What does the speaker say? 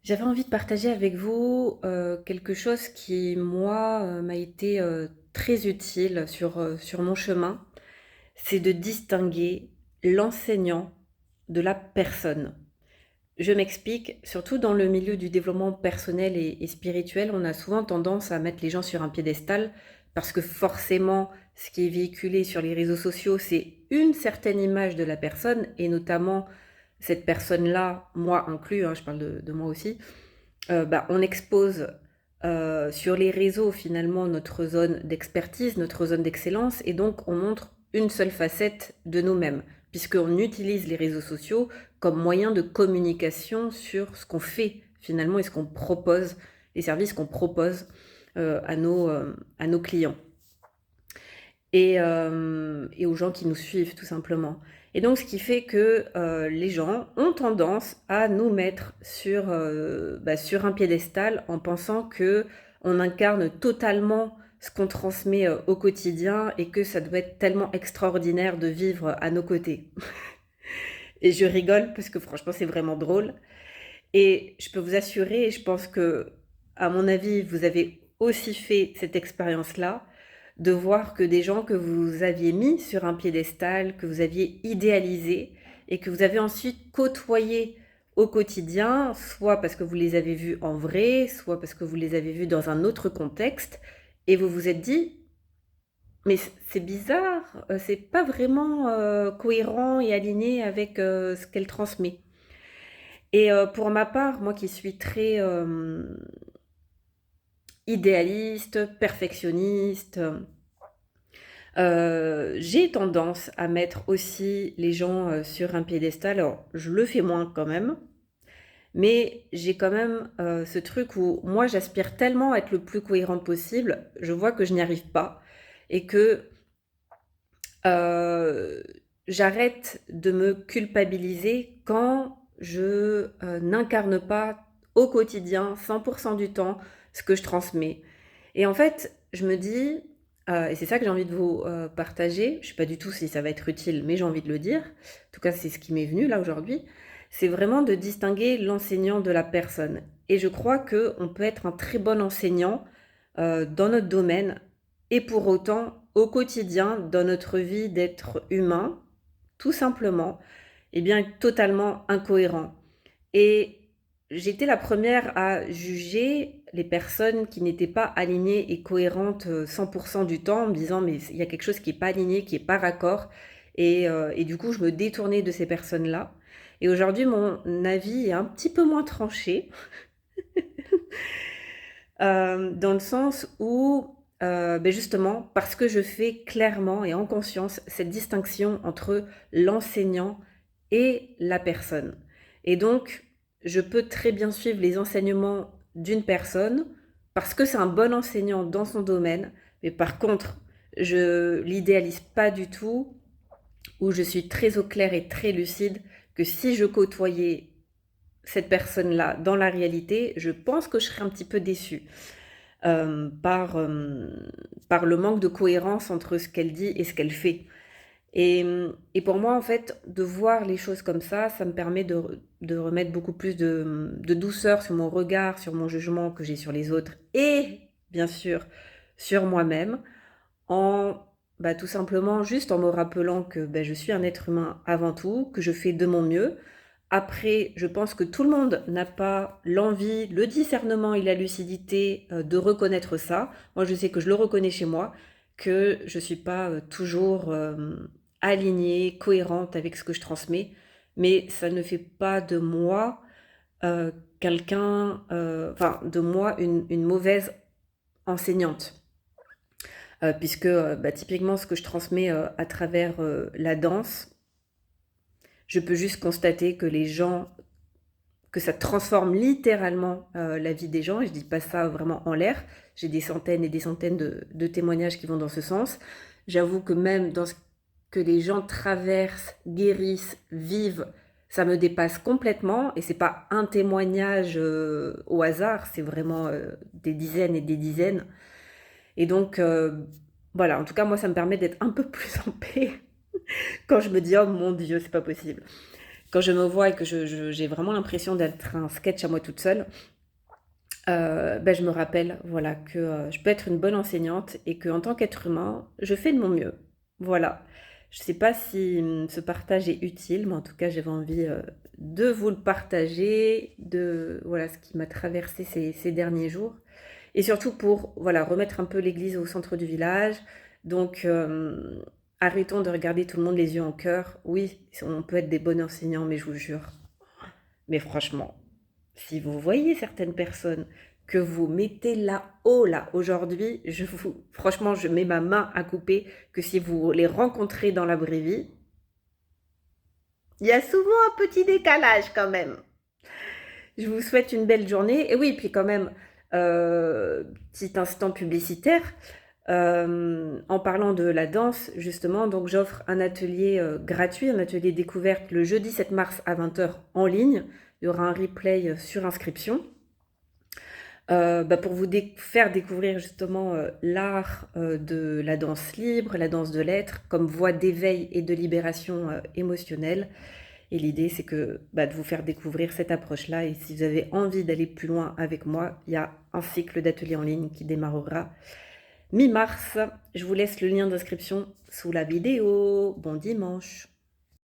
J'avais envie de partager avec vous, quelque chose qui, moi, m'a été, très utile sur mon chemin. C'est de distinguer l'enseignant de la personne. Je m'explique, surtout dans le milieu du développement personnel et spirituel, on a souvent tendance à mettre les gens sur un piédestal parce que forcément, ce qui est véhiculé sur les réseaux sociaux, c'est une certaine image de la personne et notamment cette personne-là, moi inclus, hein, je parle de moi aussi, on expose sur les réseaux finalement notre zone d'expertise, notre zone d'excellence, et donc on montre une seule facette de nous-mêmes, puisqu'on utilise les réseaux sociaux comme moyen de communication sur ce qu'on fait finalement et ce qu'on propose, les services qu'on propose à nos clients et aux gens qui nous suivent tout simplement. Et donc ce qui fait que les gens ont tendance à nous mettre sur un piédestal en pensant que on incarne totalement ce qu'on transmet au quotidien et que ça doit être tellement extraordinaire de vivre à nos côtés. Et je rigole parce que franchement c'est vraiment drôle. Et je peux vous assurer, et je pense que, à mon avis, vous avez aussi fait cette expérience-là, de voir que des gens que vous aviez mis sur un piédestal, que vous aviez idéalisé et que vous avez ensuite côtoyé au quotidien, soit parce que vous les avez vus en vrai, soit parce que vous les avez vus dans un autre contexte, et vous vous êtes dit, mais c'est bizarre, c'est pas vraiment cohérent et aligné avec ce qu'elle transmet. Et pour ma part, moi qui suis très idéaliste, perfectionniste, j'ai tendance à mettre aussi les gens sur un piédestal. Alors, je le fais moins quand même, mais j'ai quand même ce truc où moi j'aspire tellement à être le plus cohérent possible, je vois que je n'y arrive pas et que euh, j'arrête de me culpabiliser quand je n'incarne pas au quotidien, 100% du temps, ce que je transmets. Et en fait, je me dis, et c'est ça que j'ai envie de vous partager, je ne sais pas du tout si ça va être utile, mais j'ai envie de le dire, en tout cas c'est ce qui m'est venu là aujourd'hui, c'est vraiment de distinguer l'enseignant de la personne. Et je crois qu'on peut être un très bon enseignant dans notre domaine et pour autant, au quotidien, dans notre vie d'être humain, tout simplement, eh bien, être totalement incohérent. Et j'étais la première à juger les personnes qui n'étaient pas alignées et cohérentes 100% du temps en me disant mais il y a quelque chose qui n'est pas aligné, qui n'est pas raccord. Et du coup, je me détournais de ces personnes-là. Et aujourd'hui, mon avis est un petit peu moins tranché, dans le sens où, justement, parce que je fais clairement et en conscience cette distinction entre l'enseignant et la personne. Et donc, je peux très bien suivre les enseignements d'une personne parce que c'est un bon enseignant dans son domaine, mais par contre, je l'idéalise pas du tout, où je suis très au clair et très lucide que si je côtoyais cette personne-là dans la réalité, je pense que je serais un petit peu déçue euh, par, euh, par le manque de cohérence entre ce qu'elle dit et ce qu'elle fait. Et pour moi, en fait, de voir les choses comme ça me permet de remettre beaucoup plus de douceur sur mon regard, sur mon jugement que j'ai sur les autres et, bien sûr, sur moi-même, en tout simplement juste en me rappelant que je suis un être humain avant tout, que je fais de mon mieux. Après, je pense que tout le monde n'a pas l'envie, le discernement et la lucidité de reconnaître ça. Moi, je sais que je le reconnais chez moi, que je ne suis pas toujours alignée, cohérente avec ce que je transmets, mais ça ne fait pas de moi euh, de moi une mauvaise enseignante. Puisque typiquement ce que je transmets à travers la danse, je peux juste constater que les gens, que ça transforme littéralement la vie des gens, et je dis pas ça vraiment en l'air, j'ai des centaines et des centaines de témoignages qui vont dans ce sens. J'avoue que même dans ce que les gens traversent, guérissent, vivent, ça me dépasse complètement, et c'est pas un témoignage au hasard, c'est vraiment des dizaines et des dizaines. Et donc, voilà, en tout cas, moi, ça me permet d'être un peu plus en paix quand je me dis, oh mon Dieu, c'est pas possible. quand je me vois et que j'ai vraiment l'impression d'être un sketch à moi toute seule, bah, je me rappelle, voilà, que, je peux être une bonne enseignante et qu'en tant qu'être humain, je fais de mon mieux. Voilà. Je sais pas si, ce partage est utile, mais en tout cas, j'avais envie, de vous le partager, de voilà, ce qui m'a traversé ces derniers jours et surtout pour, voilà, remettre un peu l'église au centre du village. Donc, arrêtons de regarder tout le monde les yeux en cœur. Oui, on peut être des bons enseignants, mais je vous jure, mais franchement, si vous voyez certaines personnes que vous mettez là-haut, là, aujourd'hui, franchement, je mets ma main à couper que si vous les rencontrez dans la vraie vie, il y a souvent un petit décalage quand même. Je vous souhaite une belle journée. Et oui, puis quand même, petit instant publicitaire. En parlant de la danse, justement, donc j'offre un atelier gratuit, un atelier découverte le jeudi 7 mars à 20 h en ligne. Il y aura un replay sur inscription. Bah, pour vous faire découvrir justement l'art de la danse libre, la danse de l'être, comme voie d'éveil et de libération émotionnelle. Et l'idée, c'est que bah, de vous faire découvrir cette approche-là. Et si vous avez envie d'aller plus loin avec moi, il y a un cycle d'ateliers en ligne qui démarrera mi-mars. Je vous laisse le lien d'inscription sous la vidéo. Bon dimanche.